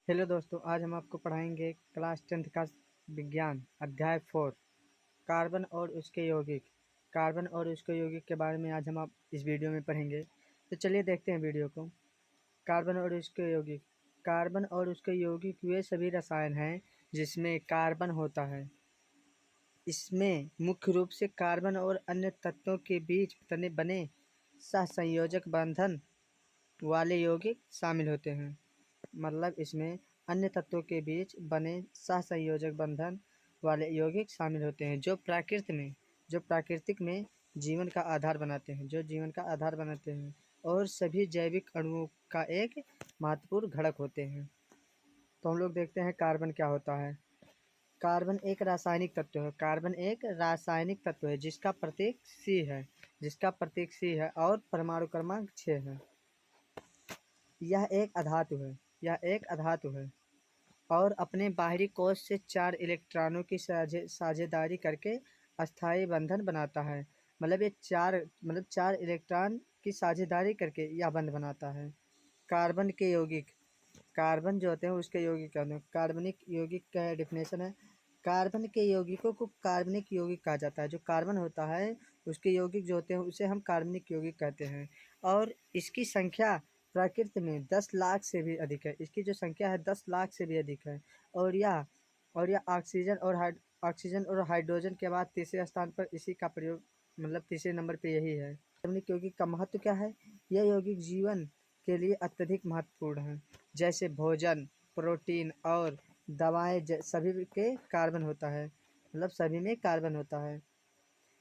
Hello दोस्तों, आज हम आपको पढ़ाएंगे क्लास 10th का विज्ञान अध्याय 4 कार्बन और उसके यौगिक। कार्बन और उसके यौगिक के बारे में आज हम आप इस वीडियो में पढ़ेंगे। तो चलिए देखते हैं वीडियो को। कार्बन और उसके यौगिक। कार्बन और उसके यौगिक वे सभी रसायन हैं जिसमें कार्बन होता है। इसमें मुख्य रूप से कार्बन और अन्य तत्वों के बीच बने सहसंयोजक बंधन वाले यौगिक शामिल होते हैं। मतलब इसमें अन्य तत्वों के बीच बने सहसंयोजक बंधन वाले यौगिक शामिल होते हैं जो प्राकृतिक में जीवन का आधार बनाते हैं और सभी जैविक अणुओं का एक महत्वपूर्ण घटक होते हैं। तो हम लोग देखते हैं कार्बन क्या होता है। कार्बन एक रासायनिक तत्व है जिसका प्रतीक सी है और परमाणु क्रमांक 6 है। यह एक अधातु है और अपने बाहरी कोश से 4 इलेक्ट्रॉनों की साझेदारी करके अस्थायी बंधन बनाता है। मतलब ये चार इलेक्ट्रॉन की साझेदारी करके यह बंध बनाता है। कार्बन के यौगिक। कार्बन जो होते हैं उसके यौगिक क्या होते हैं? कार्बनिक यौगिक का डेफिनेशन है। कार्बन के यौगिकों को कार्बनिक यौगिक कहा जाता है। जो कार्बन होता है उसके यौगिक जो होते हैं उसे हम कार्बनिक यौगिक कहते हैं। और इसकी संख्या प्रकृति में 10 लाख से भी अधिक है। इसकी जो संख्या है 10 लाख से भी अधिक है। और यह ऑक्सीजन और हाइड्रोजन के बाद तीसरे स्थान पर इसी का प्रयोग तीसरे नंबर पे यही है। कार्बनिक यौगिक का महत्व क्या है? यह यौगिक जीवन के लिए अत्यधिक महत्वपूर्ण है। जैसे भोजन, प्रोटीन और दवाएं सभी के कार्बन होता है। सभी में कार्बन होता है।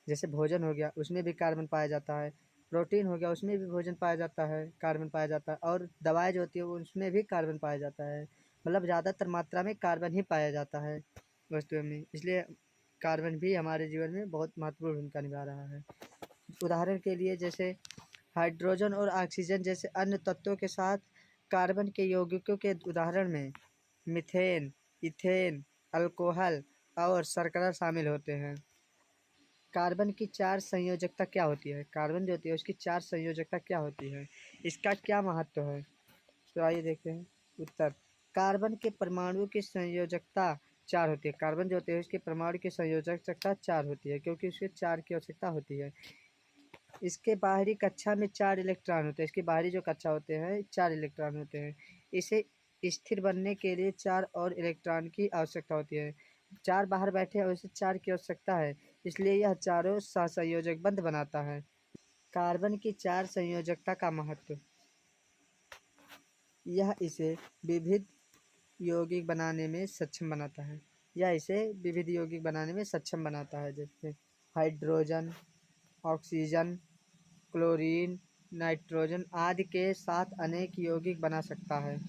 जैसे भोजन हो गया उसमें भी कार्बन पाया जाता है, प्रोटीन हो गया उसमें भी भोजन पाया जाता है, कार्बन पाया जाता है, और दवाएं जो होती है उसमें भी कार्बन पाया जाता है। ज़्यादातर मात्रा में कार्बन ही पाया जाता है वस्तुओं में। इसलिए कार्बन भी हमारे जीवन में बहुत महत्वपूर्ण भूमिका निभा रहा है। उदाहरण के लिए जैसे हाइड्रोजन और ऑक्सीजन जैसे अन्य तत्वों के साथ कार्बन के यौगिकों के उदाहरण में मीथेन, इथेन, अल्कोहल और शर्करा शामिल होते हैं। कार्बन की 4 संयोजकता क्या होती है? कार्बन जो होती है उसकी 4 संयोजकता क्या होती है? इसका क्या महत्व है? तो आइए देखते हैं उत्तर। कार्बन के परमाणु की संयोजकता 4 होती है। कार्बन जो होते हैं उसके परमाणु की संयोजकता 4 होती है क्योंकि उसके 4 की आवश्यकता होती है। इसके बाहरी कक्षा में 4 इलेक्ट्रॉन होते हैं। इसके बाहरी जो कक्षा होते हैं 4 इलेक्ट्रॉन होते हैं। इसे स्थिर बनने के लिए 4 और इलेक्ट्रॉन की आवश्यकता होती है। 4 बाहर बैठे और इसे 4 की आवश्यकता है, इसलिए यह चारों सहसंयोजक बंध बनाता है। कार्बन की 4 संयोजकता का महत्व। यह इसे विविध यौगिक बनाने में सक्षम बनाता है। जैसे हाइड्रोजन, ऑक्सीजन, क्लोरीन, नाइट्रोजन आदि के साथ अनेक यौगिक बना सकता है।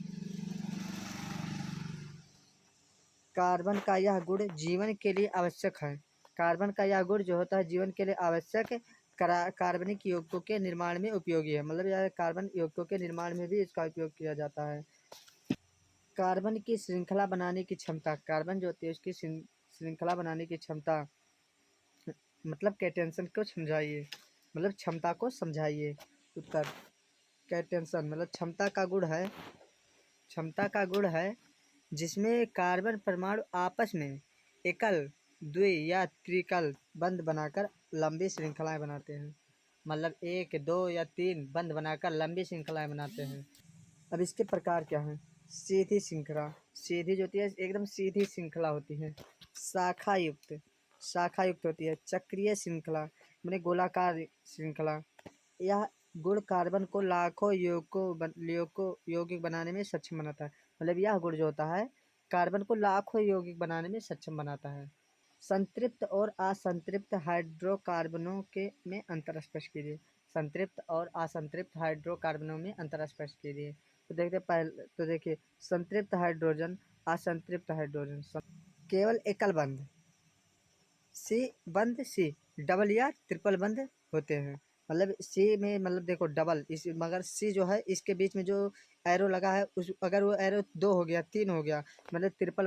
कार्बन का यह गुण जीवन के लिए आवश्यक है। कार्बन का यह गुण जो होता है जीवन के लिए आवश्यक कार्बनिक यौगिकों के निर्माण में उपयोगी है। यह कार्बन यौगिकों के निर्माण में भी इसका उपयोग किया जाता है। कार्बन की श्रृंखला बनाने की क्षमता। कार्बन जो होती है उसकी श्रृंखला बनाने की क्षमता कैटेंशन को समझाइए, क्षमता को समझाइए। उत्तर। कैटेंशन क्षमता का गुण है जिसमें कार्बन परमाणु आपस में एकल, द्वि या त्रिकल बंध बनाकर लंबी श्रृंखलाएं बनाते हैं। 1, 2 या 3 बंध बनाकर लंबी श्रृंखलाएं बनाते हैं। अब इसके प्रकार क्या हैं? सीधी जो होती है एकदम सीधी श्रृंखला होती है। शाखा युक्त होती है। चक्रीय श्रृंखला मैंने गोलाकार श्रृंखला। यह गुण कार्बन को लाखों यौगिक बनाने में सक्षम बनाता है। यह गुण जो होता है कार्बन को लाखों यौगिक बनाने में सक्षम बनाता है। संतृप्त और असंतृप्त हाइड्रोकार्बनों के में अंतर स्पष्ट कीजिए। संतृप्त और असंतृप्त हाइड्रोकार्बनों में अंतर स्पष्ट कीजिए। तो देखिए संतृप्त हाइड्रोजन, असंतृप्त हाइड्रोजन। केवल एकल बंध सी डबल या ट्रिपल बंध होते हैं। सी में देखो डबल इस, मगर सी जो है इसके बीच में जो एरो लगा है उस अगर वो एरो 2 हो गया, 3 हो गया, ट्रिपल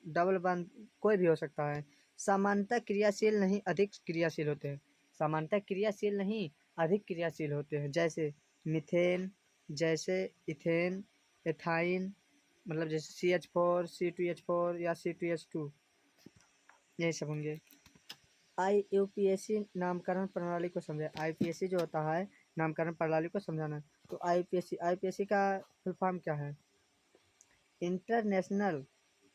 डबल बंध कोई भी हो सकता है। सामान्यतः क्रियाशील नहीं अधिक क्रियाशील होते हैं। जैसे मीथेन, जैसे इथेन, एथाइन, मतलब जैसे CH4, C2H4 या C2H2, यही सब होंगे। IUPAC नामकरण प्रणाली को समझे। IUPAC जो होता है नामकरण प्रणाली को समझाना। तो IUPAC का फुल फॉर्म क्या है? International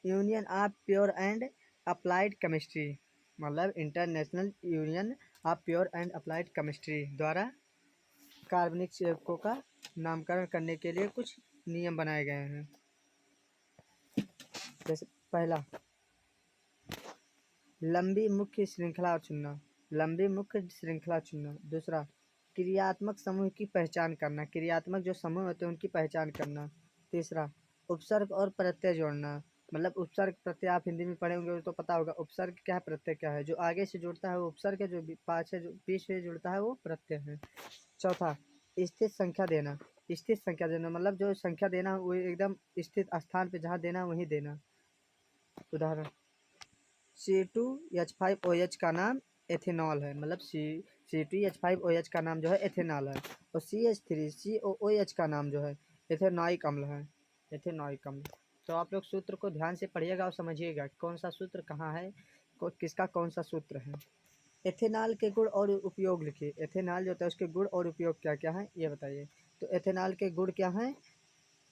union of pure and applied chemistry, मतलब international union of pure and applied chemistry द्वारा कार्बनिक संयुग्मों का नामकरण करने के लिए कुछ नियम बनाए गए हैं। जैसे पहला, लंबी मुख्य श्रृंखला चुनना, लंबी मुख्य श्रृंखला चुनना। दूसरा, क्रियात्मक समूह की पहचान करना, क्रियात्मक जो समूह होते हैं उनकी पहचान करना। तीसरा, उपसर्ग और प्रत्यय जोड़ना, मतलब उपसर्ग प्रत्यय आप हिंदी में पढ़े होंगे तो पता होगा उपसर्ग क्या है प्रत्यय क्या है। जो आगे से जुड़ता है वो उपसर्ग है, जो पाछे जो बीच से जुड़ता है वो प्रत्यय है। चौथा, स्थित संख्या देना, स्थित संख्या देना मतलब जो संख्या देना वो एकदम स्थित स्थान पे जहाँ देना वहीं देना। उदाहरण, C2H5OH का नाम एथेनॉल है, मतलब C2H5OH का नाम जो है एथेनॉल है। और CH3COOH का नाम जो है एथेनॉइक अम्ल है, एथेनॉइक अम्ल। तो आप लोग सूत्र को ध्यान से पढ़िएगा और समझिएगा कौन सा सूत्र कहाँ है, किसका कौन सा सूत्र है। एथेनॉल के गुण और उपयोग लिखिए। एथेनॉल जो होता है उसके गुण और उपयोग क्या क्या है ये बताइए। तो एथेनॉल के गुण क्या हैं?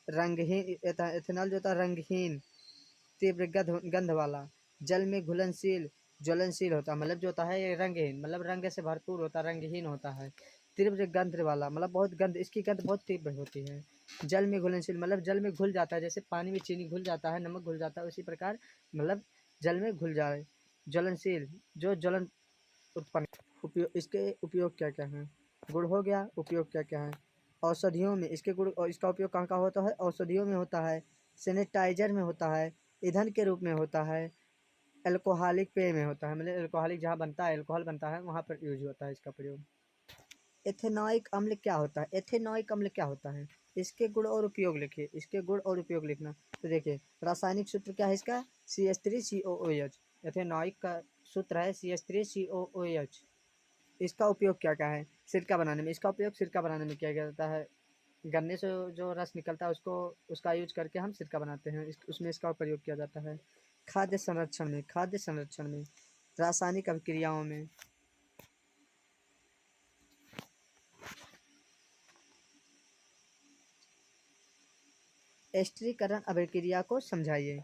रंगहीन, एथेनॉल जो होता है रंगहीन, तीव्र गंध वाला, जल में घुलनशील ज्वलनशील होता है, मतलब जो होता है ये रंगहीन, मतलब रंग से भरपूर होता है, रंगहीन होता है। तीव्र गंध वाला मतलब बहुत गंध, इसकी गंध बहुत तीव्र होती है। जल में घुलनशील मतलब जल में घुल जाता है, जैसे पानी में चीनी घुल जाता है, नमक घुल जाता है, उसी प्रकार मतलब जल में घुल जाए। ज्वलनशील, जो ज्वलन उत्पन्न। उपयोग, इसके उपयोग क्या क्या हैं? गुण हो गया, उपयोग क्या क्या है? औषधियों में इसके गुण और इसका उपयोग कहाँ कहाँ होता है? औषधियों में होता है, सैनिटाइजर में होता है, ईंधन के रूप में होता है, अल्कोहलिक पेय में होता है, मतलब अल्कोहलिक जहाँ बनता है, अल्कोहल बनता है वहाँ पर यूज होता है इसका प्रयोग। एथेनॉइक अम्ल क्या होता है? एथेनॉइक अम्ल क्या होता है? इसके गुण और उपयोग लिखिए, इसके गुण और उपयोग लिखना। तो देखिए रासायनिक सूत्र क्या है इसका? CH3COOH। एथेनॉइक का सूत्र है CH3COOH। इसका उपयोग क्या क्या है? सिरका बनाने में, इसका उपयोग सिरका बनाने में किया जाता है। गन्ने से जो रस निकलता है उसको, उसका यूज करके हम सिरका बनाते हैं, उसमें इसका प्रयोग किया जाता है। खाद्य संरक्षण में, खाद्य संरक्षण में, रासायनिक अभिक्रियाओं में। एस्टरीकरण अभिक्रिया को समझाइए।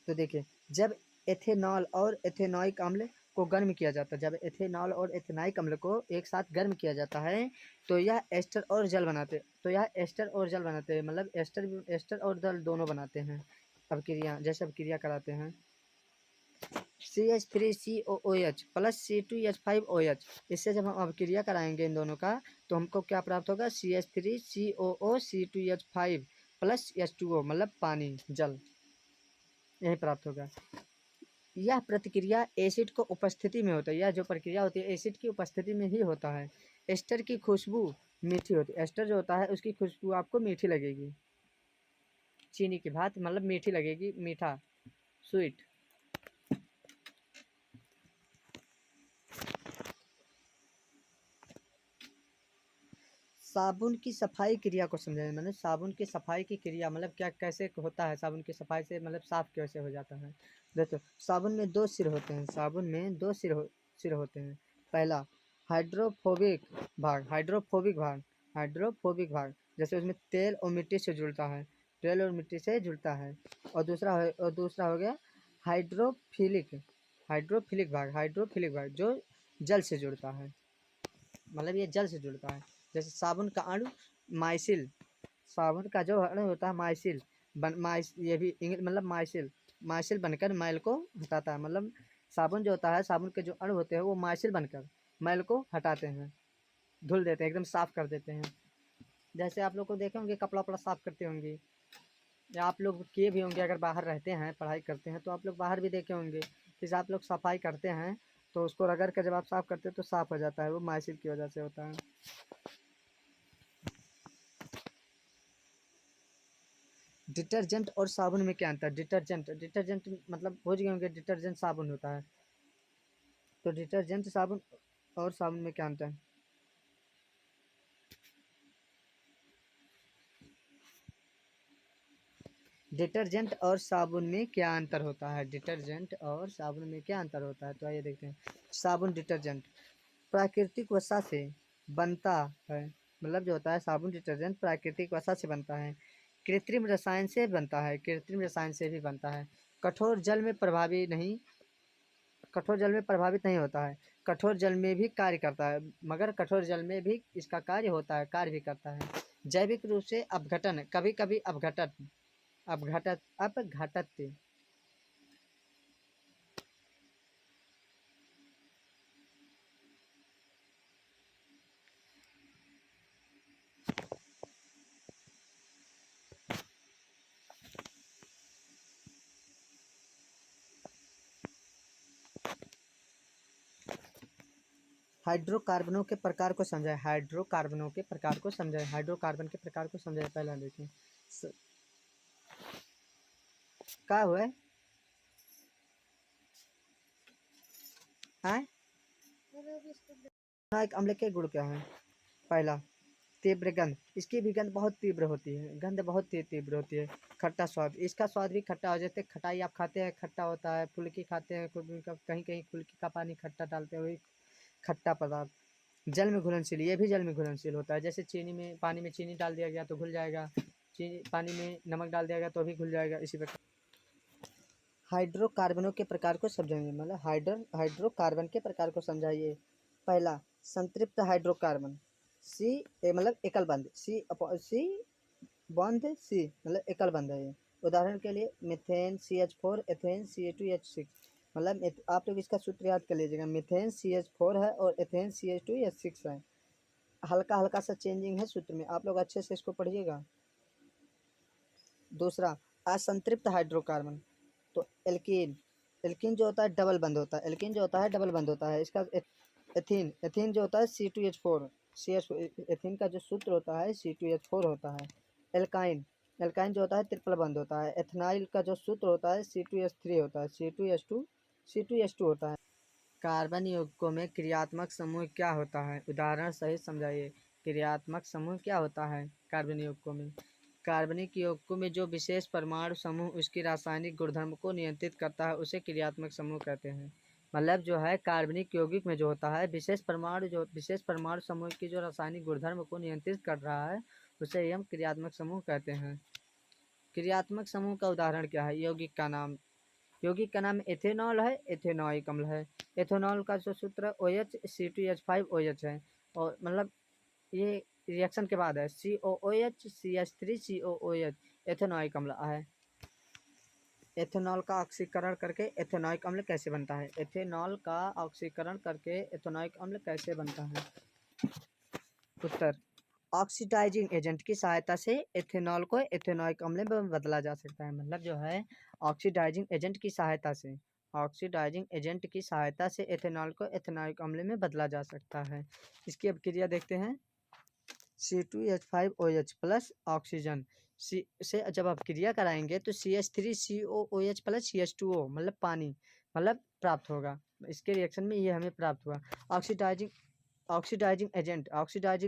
तो देखिए, जब एथेनॉल और एथेनॉइक अम्ल को गर्म किया जाता है, जब एथेनॉल और एथेनॉइक अम्ल को एक साथ गर्म किया जाता है तो यह एस्टर और जल बनाते, तो यह एस्टर और जल बनाते हैं, मतलब एस्टर और जल दोनों बनाते हैं। अभिक्रिया जैसे अभिक्रिया कराते हैं। CH3COOH प्लस C2H5OH, इससे जब हम अभिक्रिया कराएंगे इन दोनों का तो हमको क्या प्राप्त होगा? CH3COO C2H5 प्लस H2O मतलब पानी, जल, यही प्राप्त होगा। यह प्रतिक्रिया एसिड को उपस्थिति में होता है, यह जो प्रक्रिया होती है एसिड की उपस्थिति में ही होता है। एस्टर की खुशबू मीठी होती है, एस्टर जो होता है उसकी खुशबू आपको मीठी लगेगी, चीनी की भांति, मतलब मीठी लगेगी, मीठा, स्वीट। साबुन की सफाई क्रिया को समझाएं, मतलब साबुन की सफाई की क्रिया मतलब क्या, कैसे होता है साबुन की सफाई से, मतलब साफ कैसे हो जाता है। देखो साबुन में दो सिर होते हैं, साबुन में दो सिर होते हैं। पहला हाइड्रोफोबिक भाग, हाइड्रोफोबिक भाग, हाइड्रोफोबिक भाग, जैसे उसमें तेल और मिट्टी से जुड़ता है, तेल और मिट्टी से जुड़ता है। और दूसरा हो गया हाइड्रोफिलिक, हाइड्रोफिलिक भाग, हाइड्रोफिलिक भाग जो जल से जुड़ता है, मतलब ये जल से जुड़ता है। जैसे साबुन का अणु माइसिल, साबुन का जो अणु होता है माइसिल ये भी मतलब माइसिल, माइसिल बनकर मैल को हटाता है, मतलब साबुन जो होता है, साबुन के जो अणु होते हैं वो माइसिल बनकर मैल को हटाते हैं, धुल देते हैं, एकदम साफ कर देते हैं। जैसे आप लोग को देखे होंगे कपड़ा वपड़ा साफ करते होंगे, या आप लोग किए भी होंगे, अगर बाहर रहते हैं पढ़ाई करते हैं तो आप लोग बाहर भी देखे होंगे कि आप लोग सफाई करते हैं तो उसको रगड़ कर जब आप साफ करते हैं तो साफ हो जाता है, वो माइसिल की वजह से होता है। डिटर्जेंट और साबुन में क्या अंतर? डिटर्जेंट, डिटर्जेंट मतलब भूल गए होंगे, डिटर्जेंट साबुन होता है। तो डिटर्जेंट साबुन और साबुन में क्या अंतर है? डिटर्जेंट और साबुन में क्या अंतर होता है? डिटर्जेंट और साबुन में क्या अंतर होता है? तो आइए देखते हैं। साबुन डिटर्जेंट प्राकृतिक वसा से बनता है, मतलब जो होता है साबुन डिटर्जेंट प्राकृतिक वसा से बनता है। कृत्रिम रसायन से बनता है, कृत्रिम रसायन से भी बनता है। कठोर जल में प्रभावी नहीं, कठोर जल में प्रभावित नहीं होता है। कठोर जल में भी कार्य करता है, मगर कठोर जल में भी इसका कार्य होता है, कार्य भी करता है। जैविक रूप से अपघटन, कभी कभी अपघटन, अपघटत अपघटत हाइड्रोकार्बनों के प्रकार को समझाएं। हाइड्रोकार्बनों के प्रकार को समझाएं। हाइड्रोकार्बन के प्रकार को समझाएं। पहला देखें क्या हुआ है? एक अम्ल के गुण क्या है? पहला तीव्र गंध, इसकी भी गंध बहुत तीव्र होती है, गंध बहुत तीव्र होती है। खट्टा स्वाद, इसका स्वाद भी खट्टा हो जाता है। खटाई आप खाते हैं खट्टा होता है। फुल्की खाते हैं, कहीं कहीं फुल्की का पानी खट्टा डालते हुए खट्टा पदार्थ। जल में घुलनशील, ये भी जल में घुलनशील होता है। जैसे चीनी में, पानी में चीनी डाल दिया गया तो घुल जाएगा, चीनी पानी में नमक डाल दिया गया तो भी घुल जाएगा, इसी प्रकार। हाइड्रोकार्बनों के प्रकार को समझाइए, मतलब हाइड्रोकार्बन के प्रकार को समझाइए। पहला संतृप्त हाइड्रोकार्बन, सी मतलब एकल बंध, सी बंध सी मतलब एकल बंध है ये। उदाहरण के लिए मिथेन CH4, एथेन CH2H6। मतलब आप लोग इसका सूत्र याद कर लीजिएगा, मिथेन CH4 है और एथेन CH2H6 है। हल्का हल्का सा चेंजिंग है सूत्र में, आप लोग अच्छे से इसको पढ़िएगा। दूसरा असंतृप्त हाइड्रोकार्बन, तो एल्कीन, एल्कीन जो होता है डबल बंद होता है, एल्कीन जो होता है डबल बंद होता है। इसका एथीन, एथीन जो होता है C2H4, एथीन का जो सूत्र होता है C2H4 होता है। एल्काइन, एल्काइन जो होता है ट्रिपल बंद होता है। एथनाइल का जो सूत्र होता है C2H3 होता है, C2H2 होता है। कार्बन यौगिकों में क्रियात्मक समूह क्या होता है? उदाहरण सहित समझाइए। क्रियात्मक समूह क्या होता है कार्बन यौगिकों में? कार्बनिक यौगिकों में जो विशेष परमाणु समूह उसकी रासायनिक गुणधर्म को नियंत्रित करता है उसे क्रियात्मक समूह कहते हैं। मतलब जो है कार्बनिक यौगिक में जो होता है विशेष परमाणु समूह की जो रासायनिक गुणधर्म को नियंत्रित कर रहा है उसे हम क्रियात्मक समूह कहते हैं। क्रियात्मक समूह का उदाहरण क्या है? यौगिक का नाम एथेनॉल है, एथेनॉइक अम्ल है। एथेनॉल का जो सूत्र OH C2H5OH है, और मतलब ये रिएक्शन के बाद है COOH CH3 COOH, एथेनॉइक अम्ल है। एथेनॉल का ऑक्सीकरण करके एथेनॉइक अम्ल कैसे बनता है? एथेनॉल का ऑक्सीकरण करके एथेनॉइक अम्ल कैसे बनता है? उत्तर ऑक्सीडाइजिंग एजेंट की सहायता से एथेनॉल को एथेनॉइक अम्ल में बदला जा सकता है। मतलब जो है ऑक्सीडाइजिंग एजेंट की सहायता से, ऑक्सीडाइजिंग एजेंट की सहायता से एथेनॉल को एथेनॉइक अम्ल में बदला जा सकता है। इसकी अब क्रिया देखते हैं। C2H5OH प्लस ऑक्सीजन से जब आप क्रिया कराएंगे तो CH3COOH प्लस CH2O मतलब पानी मतलब प्राप्त होगा। इसके रिएक्शन में ये हमें प्राप्त हुआ। ऑक्सीडाइजिंग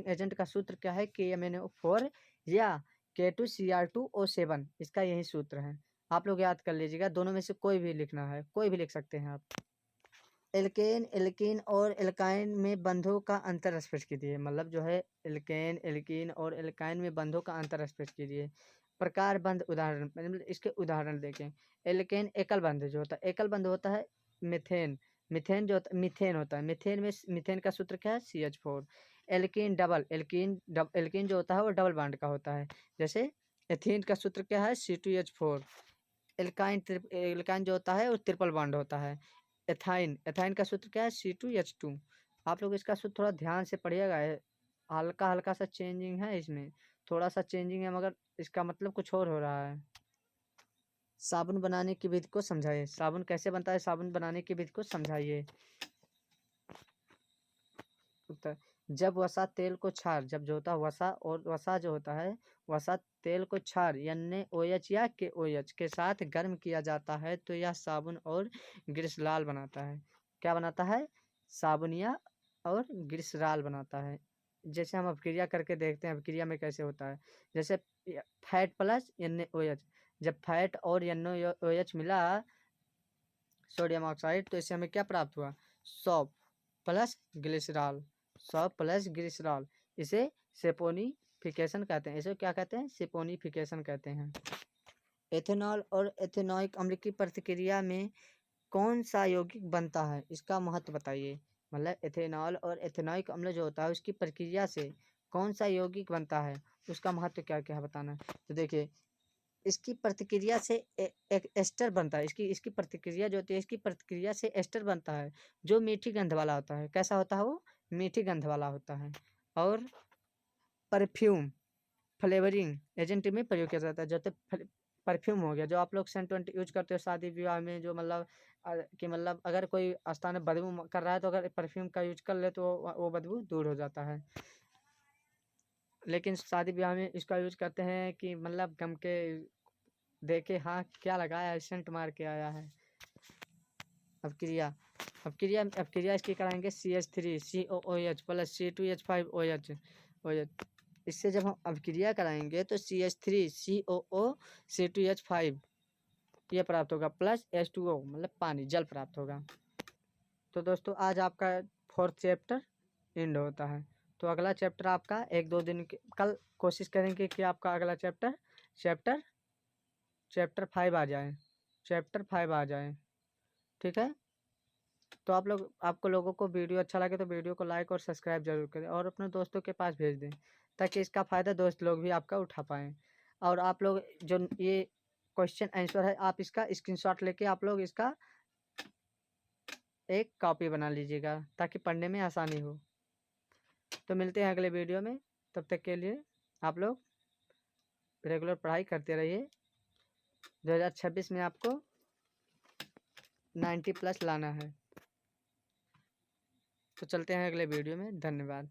एजेंट का सूत्र क्या है? KMnO4 या K2Cr2O7, इसका यही सूत्र है। आप लोग याद कर लीजिएगा, दोनों में से कोई भी लिखना है, कोई भी लिख सकते हैं आप। एल्केन, एल्कीन और एल्काइन में बंधों का अंतर स्पष्ट कीजिए। मतलब जो है एल्केन, एल्कीन और एल्काइन में बंधों का अंतर स्पष्ट कीजिए। प्रकार बंध उदाहरण, मतलब इसके उदाहरण देखें। एल्केन एकल बंध जो होता है, एकल बंध होता है मिथेन, मिथेन जो होता है मीथेन होता है, मीथेन में मीथेन का सूत्र क्या है? CH4। एल्कीन डबल, एल्कीन जो होता है वो डबल बॉन्ड का होता है। जैसे एथीन का सूत्र क्या है? C2H4। एल्काइन जो होता है वो ट्रिपल बॉन्ड होता है। एथाइन, एथाइन का सूत्र क्या है? C2H2। आप लोग इसका सूत्र थोड़ा ध्यान से पढ़िएगा, हल्का हल्का सा चेंजिंग है इसमें, थोड़ा सा चेंजिंग है, मगर इसका मतलब कुछ और हो रहा है। साबुन बनाने की विधि को समझाइए। साबुन कैसे बनता है? साबुन बनाने की विधि को समझाइए। उत्तर जब वसा तेल को छार, जब जो होता है वसा, और वसा जो होता है वसा तेल को छार यानी OH या KOH के साथ गर्म किया जाता है तो यह साबुन और ग्लिसरॉल बनाता है। क्या बनाता है? साबुनिया और ग्लिसरॉल बनाता है। जैसे हम अभिक्रिया करके देखते हैं, अभिक्रिया में कैसे होता है। जैसे फैट प्लस NaOH, जब फैट और NaOH मिला सोडियम ऑक्साइड, तो इससे हमें क्या प्राप्त हुआ? Salt plus glycerol, salt plus glycerol. इसे सेपोनिफिकेशन कहते हैं। इसे क्या कहते हैं? सेपोनिफिकेशन कहते हैं। एथेनॉल और एथेनॉइक अम्ल की प्रतिक्रिया में कौन सा यौगिक बनता है? इसका महत्व बताइए। मतलब एथेनॉल और एथेनॉइक अम्ल जो होता है उसकी प्रक्रिया से कौन सा यौगिक बनता है, उसका महत्व क्या क्या है बताना है। तो देखिए, इसकी प्रतिक्रिया से एक एस्टर बनता है। इसकी प्रतिक्रिया जो होती है, इसकी प्रतिक्रिया से एस्टर बनता है जो मीठी गंध वाला होता है। कैसा होता है वो? मीठी गंध वाला होता है। और परफ्यूम फ्लेवरिंग एजेंट में प्रयोग किया जाता है। जैसे परफ्यूम हो गया, जो आप लोग सेंट वेंट यूज करते हो शादी विवाह में, जो मतलब कि मतलब अगर कोई स्थान में बदबू कर रहा है तो अगर परफ्यूम का यूज कर ले तो वो बदबू दूर हो जाता है। लेकिन शादी ब्याह में इसका यूज करते हैं कि मतलब गम के देखे, हाँ क्या लगाया है, सेंट मार के आया है। अब क्रिया इसकी कराएंगे CH3COOH प्लस C2H5OH OH। इससे जब हम अभिक्रिया कराएंगे तो CH3COO C2H5 ये प्राप्त होगा प्लस H2O मतलब पानी, जल प्राप्त होगा। तो दोस्तों आज आपका 4th चैप्टर एंड होता है। तो अगला चैप्टर आपका 1-2 दिन के कल कोशिश करेंगे कि आपका अगला चैप्टर 5 आ जाए, चैप्टर 5 आ जाए। ठीक है। तो आपको लोगों को वीडियो अच्छा लगे तो वीडियो को लाइक और सब्सक्राइब जरूर करें और अपने दोस्तों के पास भेज दें, ताकि इसका फ़ायदा दोस्त लोग भी आपका उठा पाएँ। और आप लोग जो ये क्वेश्चन आंसर है, आप इसका स्क्रीनशॉट लेके आप लोग इसका एक कॉपी बना लीजिएगा ताकि पढ़ने में आसानी हो। तो मिलते हैं अगले वीडियो में, तब तक के लिए आप लोग रेगुलर पढ़ाई करते रहिए। 2026 में आपको 90+ लाना है। तो चलते हैं अगले वीडियो में। धन्यवाद।